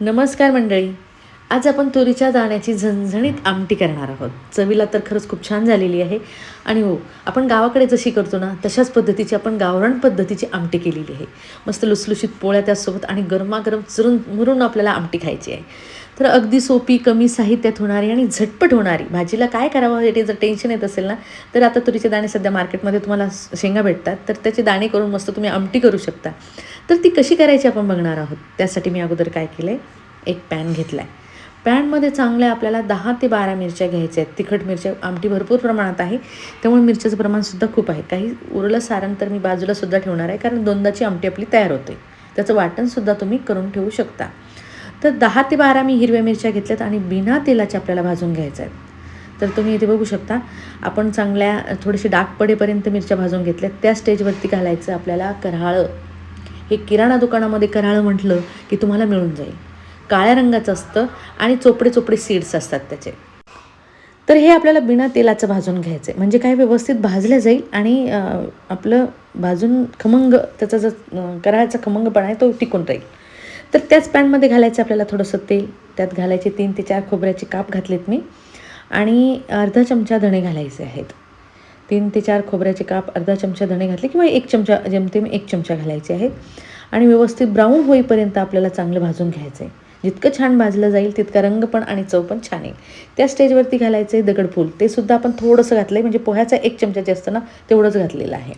नमस्कार मंडळी. आज आपण तुरीच्या दाण्याची झणझणीत आमटी करणार आहोत. चवीला तर खरंच खूप छान झालेली आहे. आणि हो, आपण गावाकडे जशी करतो ना तशाच पद्धतीची आपण गावरान पद्धतीची आमटी केलेली आहे. मस्त लुसलुशीत पोळ्या त्यासोबत आणि गरमागरम चुरून मुरून आपल्याला आमटी खायची आहे. तर अगदी सोपी, कमी साहित्यात होणारी आणि झटपट होणारी. भाजीला काय करावं हे जर टेन्शन येत असेल ना, तर आता तुरीचे दाणे सध्या मार्केटमध्ये तुम्हाला शेंगा भेटतात, तर त्याचे दाणे करून मस्त तुम्ही आमटी करू शकता. तर ती कशी करायची आपण बघणार आहोत. त्यासाठी मी अगोदर काय केलं आहे, एक पॅन घेतला आहे. पॅनमध्ये चांगल्या आपल्याला 10 ते 12 मिरच्या घ्यायच्या आहेत. तिखट मिरच्या, आमटी भरपूर प्रमाणात आहे, त्यामुळे मिरच्याचं प्रमाणसुद्धा खूप आहे. काही उरलं सारण तर मी बाजूलासुद्धा ठेवणार आहे, कारण दोनदाची आमटी आपली तयार होते. त्याचं वाटणसुद्धा तुम्ही करून ठेवू शकता. तर 10 ते 12 मी हिरव्या मिरच्या घेतल्यात आणि बिना तेलाचे आपल्याला भाजून घ्यायच्या आहेत. तर तुम्ही इथे बघू शकता, आपण चांगल्या थोडेसे डाग पडेपर्यंत मिरच्या भाजून घेतल्यात. त्या स्टेजवरती घालायचं आपल्याला कर्हाळं. हे किराणा दुकानामध्ये कर्हाळं म्हटलं की तुम्हाला मिळून जाईल. काळ्या रंगाचं असतं आणि चोपडे चोपडे सीड्स असतात त्याचे. तर हे आपल्याला बिना तेलाचं भाजून घ्यायचं आहे, म्हणजे काय व्यवस्थित भाजलं जाईल आणि आपलं भाजून खमंग त्याचा जो कर्हाळ्याचा खमंगपणा आहे तो टिकून राहील. तर त्याच पॅनमध्ये घालायचं आपल्याला थोडंसं तेल. त्यात घालायचे 3 ते 4 खोबऱ्याचे काप घातलेत मी आणि अर्धा चमचा धणे घालायचे आहेत. 3 ते 4 खोबऱ्याचे काप, अर्धा चमचा धणे घातले किंवा 1 चमचा, जेमतेम 1 चमचा घालायचे आहेत. आणि व्यवस्थित ब्राऊन होईपर्यंत आपल्याला चांगलं भाजून घ्यायचं आहे. जितकं छान भाजलं जाईल तितका रंग पण आणि चव पण छान येईल. त्या स्टेजवरती घालायचं आहे दगडफूल. ते सुद्धा आपण थोडंसं घातलं आहे, म्हणजे पोह्याचा 1 चमचा जे असतं ना तेवढंच घातलेलं आहे.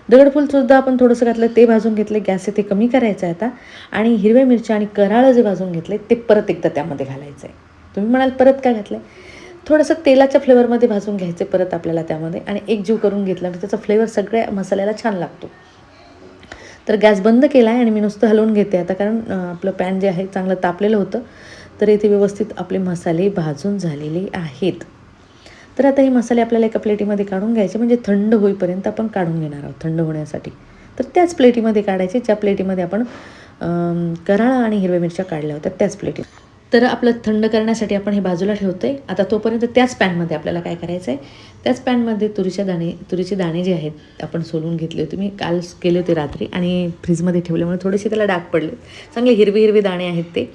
दगडफूलसुद्धा आपण थोडंसं घातलं, ते भाजून घेतले. गॅस ते कमी करायचं आहे आता. आणि हिरव्या मिरच्या आणि कराळं जे भाजून घेतले ते परत एकदा त्यामध्ये घालायचं आहे. तुम्ही म्हणाल परत काय घातलं आहे, थोडंसं तेलाच्या फ्लेवरमध्ये भाजून घ्यायचे परत आपल्याला त्यामध्ये आणि एकजीव करून घेतला तर त्याचा फ्लेवर सगळ्या मसाल्याला छान लागतो. तर गॅस बंद केला आहे आणि मी नुसतं हलवून घेते आता, कारण आपलं पॅन जे आहे चांगलं तापलेलं होतं. तर इथे व्यवस्थित आपले मसाले भाजून झालेले आहेत. तर आता हे मसाले आपल्याला एका प्लेटीमध्ये काढून घ्यायचे, म्हणजे थंड होईपर्यंत आपण काढून घेणार आहोत थंड होण्यासाठी. तर त्याच प्लेटीमध्ये काढायचे ज्या प्लेटीमध्ये आपण कराळा आणि हिरव्या मिरच्या काढल्या होत्या, त्याच प्लेटी. तर आपलं थंड करण्यासाठी आपण हे बाजूला ठेवतो आहे. आता तोपर्यंत त्याच पॅनमध्ये आपल्याला काय करायचं आहे, त्याच पॅनमध्ये तुरीचे दाणे जे आहेत आपण सोलून घेतले होते. मी काल केले होते रात्री आणि फ्रीजमध्ये ठेवल्यामुळे थोडेसे त्याला डाग पडले. चांगले हिरवे हिरवे दाणे आहेत ते.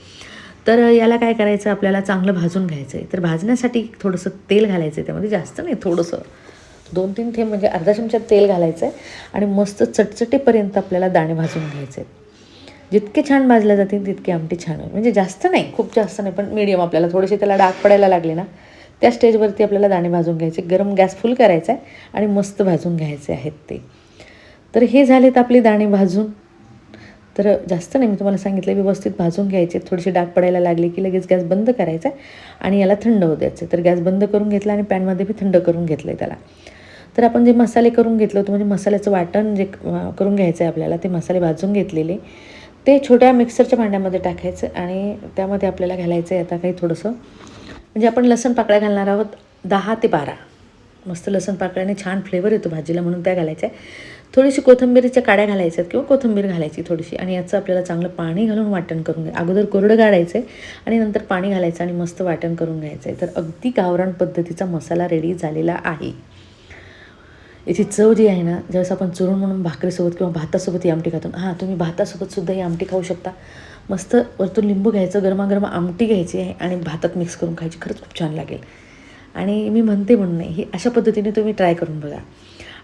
तर याला काय करायचं, आपल्याला चांगलं भाजून घ्यायचं आहे. तर भाजण्यासाठी थोडंसं तेल घालायचं आहे त्यामध्ये, जास्त नाही, थोडंसं 2-3 थेंब, म्हणजे अर्धा चमचा तेल घालायचं आहे आणि मस्त चटचटेपर्यंत आपल्याला दाणे भाजून घ्यायचे आहेत. जितके छान भाजले जातील तितकी आमटी छान होईल. म्हणजे जास्त नाही, खूप जास्त नाही, पण मीडियम. आपल्याला थोडेसे त्याला डाग पडायला लागले ना, त्या स्टेजवरती आपल्याला दाणे भाजून घ्यायचे. गरम गॅस फुल करायचा आहे आणि मस्त भाजून घ्यायचे आहेत ते. तर हे झालेत आपले दाणे भाजून. तर जास्त नाही, मी तुम्हाला सांगितलं व्यवस्थित भाजून घ्यायचे. थोडेसे डाग पडायला लागले की लगेच गॅस बंद करायचा आहे आणि याला थंड होऊ द्यायचं. तर गॅस बंद करून घेतला आणि पॅनमध्ये मी थंड करून घेतलं आहे त्याला. तर आपण जे मसाले करून घेतलं होतं, म्हणजे मसाल्याचं वाटण जे करून घ्यायचं आहे आपल्याला, ते मसाले भाजून घेतलेले ते छोट्या मिक्सरच्या भांड्यामध्ये टाकायचं आणि त्यामध्ये आपल्याला घालायचं आहे आता काही थोडंसं, म्हणजे आपण लसूण पाकळ्या घालणार आहोत 10 ते 12. मस्त लसूण पाकळ्याने छान फ्लेवर येतो भाजीला, म्हणून त्या घालायच्या आहे. थोडीशी कोथिंबीरीच्या काड्या घालायच्या आहेत किंवा कोथिंबीर घालायची थोडीशी आणि याचं आपल्याला चांगलं पाणी घालून वाटण करून घ्या. अगोदर कोरडं काढायचं आहे आणि नंतर पाणी घालायचं आणि मस्त वाटण करून घ्यायचं आहे. तर अगदी गावरान पद्धतीचा मसाला रेडी झालेला आहे. याची चव जी आहे ना, ज्यावेळेस आपण चुरून म्हणून भाकरीसोबत किंवा भातासोबत ही आमटी खातो. हां, तुम्ही भातासोबतसुद्धा ही आमटी खाऊ शकता. मस्त वरतून लिंबू घ्यायचं, गरमागरम आमटी घ्यायची आहे आणि भातात मिक्स करून खायची. खरंच खूप छान लागेल. आणि मी म्हणते म्हणून नाही, ही अशा पद्धतीने तुम्ही ट्राय करून बघा.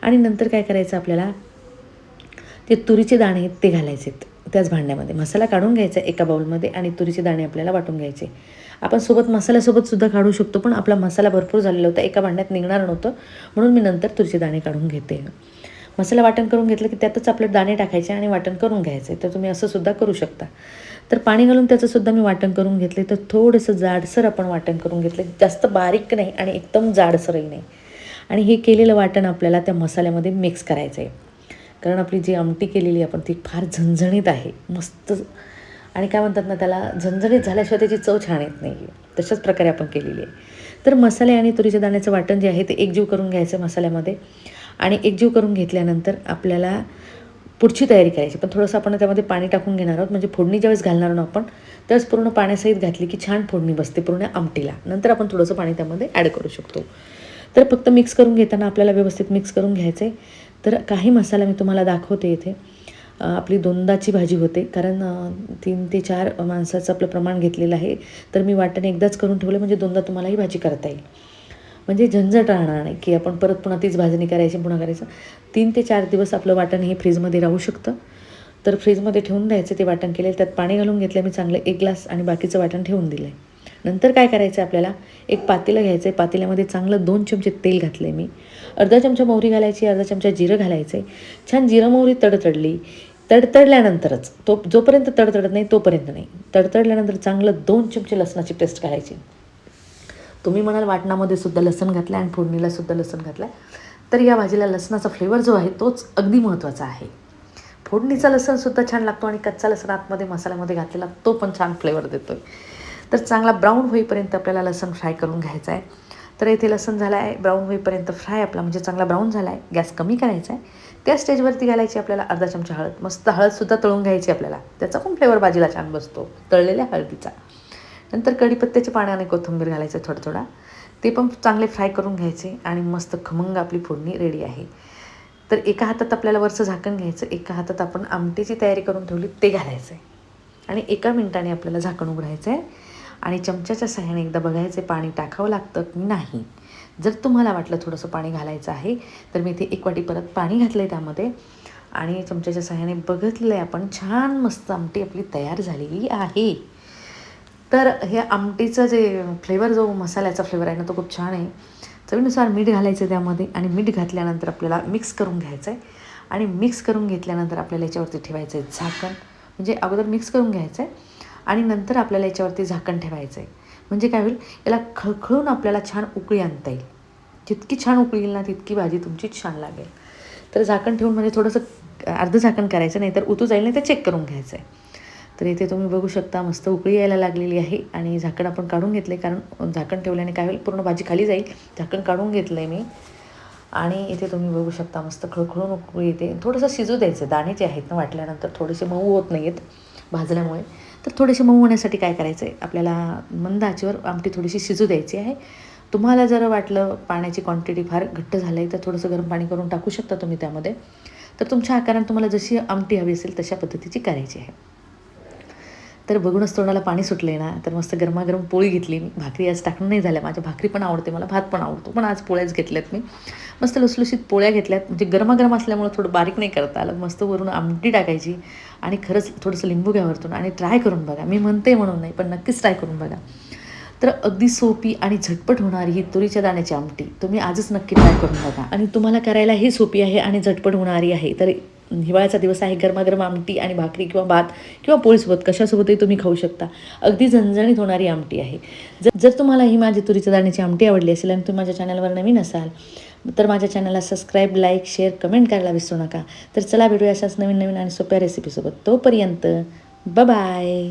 आणि नंतर काय करायचं, आपल्याला ते तुरीचे दाणे आहेत ते घालायचे आहेत त्याच भांड्यामध्ये. मसाला काढून घ्यायचा एका बाउलमध्ये आणि तुरीचे दाणे आपल्याला वाटून घ्यायचे. आपण सोबत मसाल्यासोबतसुद्धा काढू शकतो, पण आपला मसाला भरपूर झालेला होता, एका भांड्यात निघणार नव्हतं, म्हणून मी नंतर तुरीचे दाणे काढून घेते. मसाला वाटण करून घेतलं की त्यातच आपले दाणे टाकायचे आणि वाटण करून घ्यायचं आहे. तर तुम्ही असं सुद्धा करू शकता. तर पाणी घालून त्याचंसुद्धा मी वाटण करून घेतले. तर थोडंसं जाडसर आपण वाटण करून घेतलं, जास्त बारीक नाही आणि एकदम जाडसरही नाही. आणि हे केलेलं वाटण आपल्याला त्या मसाल्यामध्ये मिक्स करायचं आहे, कारण आपली जी आमटी केलेली आपण ती फार झणझणीत आहे, मस्त. आणि काय म्हणतात ना, त्याला झणझणीत झाल्याशिवाय त्याची चव छान येत नाही आहे. तशाच प्रकारे आपण केलेली आहे. तर मसाले आणि तुरीच्या दाण्याचं वाटण जे आहे ते एकजीव करून घ्यायचं मसाल्यामध्ये आणि एकजीव करून घेतल्यानंतर आपल्याला पुढची तयारी करायची. पण थोडंसं आपण त्यामध्ये पाणी टाकून घेणार आहोत, म्हणजे फोडणी ज्यावेळेस घालणार आहोत आपण त्यावेळेस पूर्ण पाण्यासहित घातली की छान फोडणी बसते पूर्ण आमटीला. नंतर आपण थोडंसं पाणी त्यामध्ये ॲड करू शकतो. तर फक्त मिक्स करून घेताना आपल्याला व्यवस्थित मिक्स करून घ्यायचं आहे. तर काही मसाला मी तुम्हाला दाखवते इथे. आपली दोनदाची भाजी होते, कारण 3 ते 4 माणसाचं आपलं प्रमाण घेतलेलं आहे. तर मी वाटण एकदाच करून ठेवलं म्हणजे दोनदा तुम्हाला ही भाजी करता येईल. म्हणजे झंझट राहणार नाही की आपण परत पुन्हा तीच भाजणी करायची, पुन्हा करायचं. 3 ते 4 दिवस आपलं वाटण हे फ्रीजमध्ये राहू शकतं. तर फ्रीजमध्ये ठेवून द्यायचं ते वाटण केलेलं. त्यात पाणी घालून घेतलं मी चांगलं 1 ग्लास आणि बाकीचं वाटण ठेवून दिलं आहे. नंतर काय करायचं आहे आपल्याला, एक पातेलं घ्यायचं आहे. पातेल्यामध्ये चांगलं 2 चमचे तेल घातलं आहे मी. अर्धा चमचा मोहरी घालायची, अर्धा चमचा जिरं घालायचं आहे. छान जिरं मोहरी तडतडली. तडतडल्यानंतरच जोपर्यंत तडतडत नाही तोपर्यंत नाही. तडतडल्यानंतर चांगलं 2 चमचे लसणाची पेस्ट घालायची. तुम्ही म्हणाल वाटणामध्ये सुद्धा लसूण घातलं आणि फोडणीला सुद्धा लसूण घातलं, तर या भाजीला लसणाचा फ्लेवर जो आहे तोच अगदी महत्त्वाचा आहे. फोडणीचा लसूणसुद्धा छान लागतो आणि कच्चा लसूण आतमध्ये मसाल्यामध्ये घातलेला तो पण छान फ्लेवर देतो आहे. तर चांगला ब्राऊन होईपर्यंत आपल्याला लसूण फ्राय करून घ्यायचा आहे. तर इथे लसूण झाला आहे ब्राऊन होईपर्यंत फ्राय आपला, म्हणजे चांगला ब्राऊन झाला आहे. गॅस कमी करायचा आहे. त्या स्टेजवरती घालायची आपल्याला अर्धा चमचा हळद. मस्त हळदसुद्धा तळून घ्यायची आपल्याला, त्याचा पण फ्लेवर भाजीला छान बसतो तळलेल्या हळदीचा. नंतर कढीपत्त्याचे पाने आणि कोथिंबीर घालायचं थोडा. ते पण चांगले फ्राय करून घ्यायचे आणि मस्त खमंग आपली फोडणी रेडी आहे. तर एका हातात आपल्याला वरचं झाकण घ्यायचं, एका हातात आपण आमटीची तयारी करून ठेवली ते घालायचं आहे आणि 1 मिनिटाने आपल्याला झाकण उघडायचं आहे आणि चमच्याच्या सहाय्याने एकदा बघायचं पाणी टाकावं लागतं की नाही. जर तुम्हाला वाटलं थोडंसं पाणी घालायचं आहे तर मी इथे 1 वाटी परत पाणी घातलं आहे त्यामध्ये आणि चमच्याच्या सहाय्याने बघितलं आहे आपण. छान मस्त आमटी आपली तयार झालेली आहे. तर हे आमटीचं जे फ्लेवर, जो मसाल्याचा फ्लेवर आहे ना, तो खूप छान आहे. चवीनुसार मीठ घालायचं त्यामध्ये आणि मीठ घातल्यानंतर आपल्याला मिक्स करून घ्यायचं आहे आणि मिक्स करून घेतल्यानंतर आपल्याला याच्यावरती ठेवायचं आहे झाकण. म्हणजे अगोदर मिक्स करून घ्यायचं आहे आणि नंतर आपल्याला याच्यावरती झाकण ठेवायचं आहे. म्हणजे काय होईल, याला खळखळून आपल्याला छान उकळी आणता येईल. जितकी छान उकळी येईल ना तितकी भाजी तुमची छान लागेल. तर झाकण ठेवून म्हणजे थोडंसं अर्धं झाकण करायचं, नाही तर उतू जाईल, नाही तर चेक करून घ्यायचं आहे. तर इथे तुम्ही बघू शकता मस्त उकळी यायला लागलेली आहे आणि झाकण आपण काढून घेतलं आहे, कारण झाकण ठेवल्याने काय होईल, पूर्ण भाजी खाली जाईल. झाकण काढून घेतलं आहे मी आणि इथे तुम्ही बघू शकता मस्त खळखळून उकळी येते. थोडंसं शिजू द्यायचं. दाणे जे आहेत ना वाटल्यानंतर थोडेसे मऊ होत नाही आहेत भाजल्यामुळे. तर थोडेसे मऊ होण्यासाठी काय करायचं आहे, आपल्याला मंद आचेवर आमटी थोडीशी शिजू द्यायची आहे. तुम्हाला जर वाटलं पाण्याची क्वांटिटी फार घट्ट झालं आहे तर थोडंसं गरम पाणी करून टाकू शकता तुम्ही त्यामध्ये. तर तुमच्या आकाराने तुम्हाला जशी आमटी हवी असेल तशा पद्धतीची करायची आहे. तर बघूनच तोंडाला पाणी सुटले ना. तर मस्त गरमागरम पोळी घेतली मी. भाकरी आज टाकून नाही झाल्या, माझ्या भाकरी पण आवडते मला, भात पण आवडतो, पण आज पोळ्याच घेतल्यात मी. मस्त लुसलुशीत पोळ्या घेतल्यात, म्हणजे गरमागरम असल्यामुळे थोडं बारीक नाही करता आलं. मस्त वरून आमटी टाकायची आणि खरंच थोडंसं लिंबू घ्या वरतून आणि ट्राय करून बघा. मी म्हणते म्हणून नाही, पण नक्कीच ट्राय करून बघा. तर अगदी सोपी आणि झटपट होणारी ही तुरीच्या दाण्याची आमटी तुम्ही आजच नक्की ट्राय करून बघा. आणि तुम्हाला करायलाही सोपी आहे आणि झटपट होणारी आहे. तर हिवाळ्याचा दिवस आहे, गरमागरम आमटी आणि भाकरी किंवा भात किंवा पोळीसोबत कशासोबतही तुम्ही खाऊ शकता. अगदी झणझणीत होणारी आमटी आहे. जर तुम्हाला ही माझी तुरीच्या दाण्याची आमटी आवडली असेल आणि तुम्ही माझ्या चॅनलवर नवीन असाल तर माझ्या चॅनलला सबस्क्राईब, लाईक, शेअर, कमेंट करायला विसरू नका. तर चला भेटूया अशाच नवीन नवीन आणि सोप्या रेसिपीसोबत. तोपर्यंत बाय.